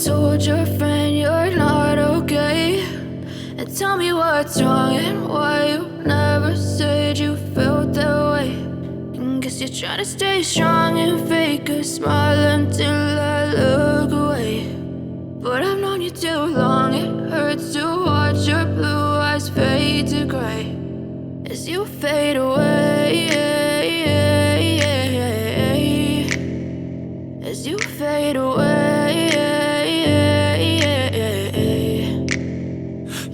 told your friend you're not okay, and tell me what's wrong and why you never said you felt that way. And guess you're trying to stay strong and fake a smile until I look away. But I've known you too long, it hurts to watch your blue eyes fade to gray as you fade away, as you fade away.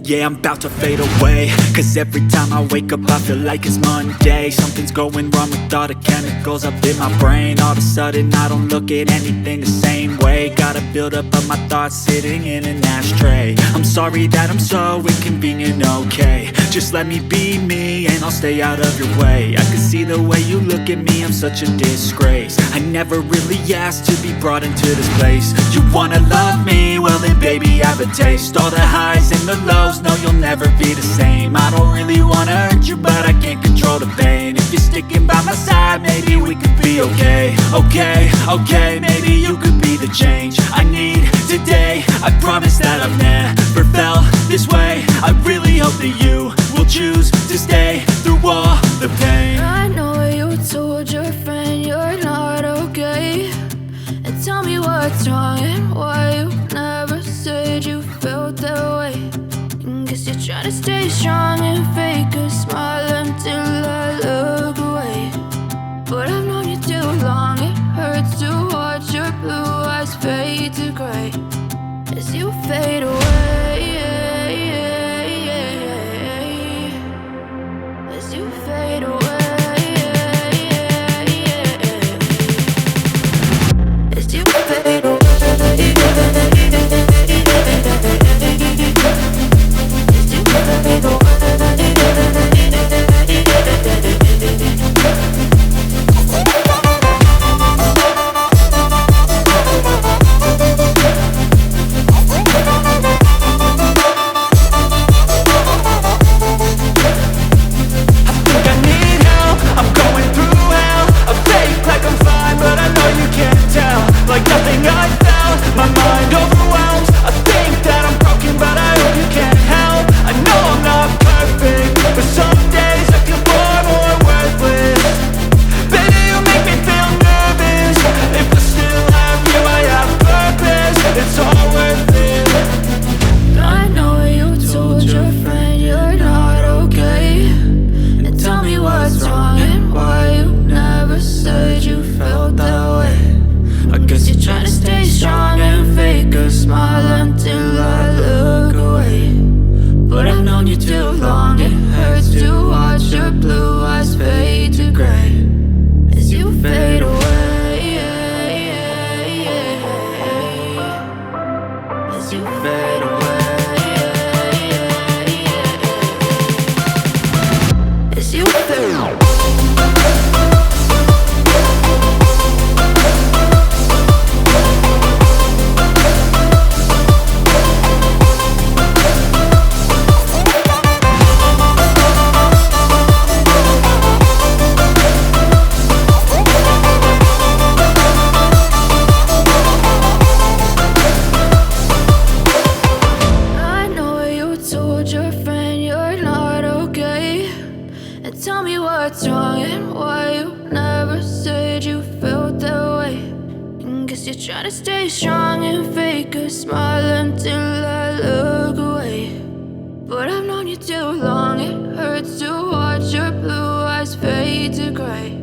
Yeah, I'm about to fade away, cause every time I wake up I feel like it's Monday. Something's going wrong with all the chemicals up in my brain. All of a sudden I don't look at anything the same way. Gotta build up of my thoughts sitting in an ashtray. I'm sorry that I'm so inconvenient, okay. Just let me be me and I'll stay out of your way. I can see the way you look at me, I'm such a disgrace. I never really asked to be brought into this place. You wanna love me? Well then baby have a taste. All the highs and the lows, no you'll never be the same. I don't really wanna hurt you but I can't control the pain. If you're sticking by my side maybe we could be okay. Okay, maybe you could be the change I need today. I promise that I've never felt this way. I really hope that you will choose to stay through all the pain. I know you told your friend you're not okay, and tell me what's wrong and why you never said you felt that way. And guess you're trying to stay strong and fake a smile until I look away. But I've known you too long, it hurts to watch your blue eyes fade to gray as you fade away, as you fade away, as you fade away. Like nothing I felt, my mind overwhelmed. I think that I'm broken, but I hope you can't help. I know I'm not perfect, but some days I feel far more worthless. Baby, you make me feel nervous. If I still have you, I have purpose. It's all worth it. I know you told your friend you're not okay, and tell me what's wrong and why you never said you felt that way. I guess you're trying to stay strong and fake a smile until I look away. But I've known you too long, it hurts to watch your blue eyes fade to gray as you fade away, as you fade away, as you fade away. Your friend you're not okay, and tell me what's wrong and why you never said you felt that way. And guess you're trying to stay strong and fake a smile until I look away. But I've known you too long, it hurts to watch your blue eyes fade to gray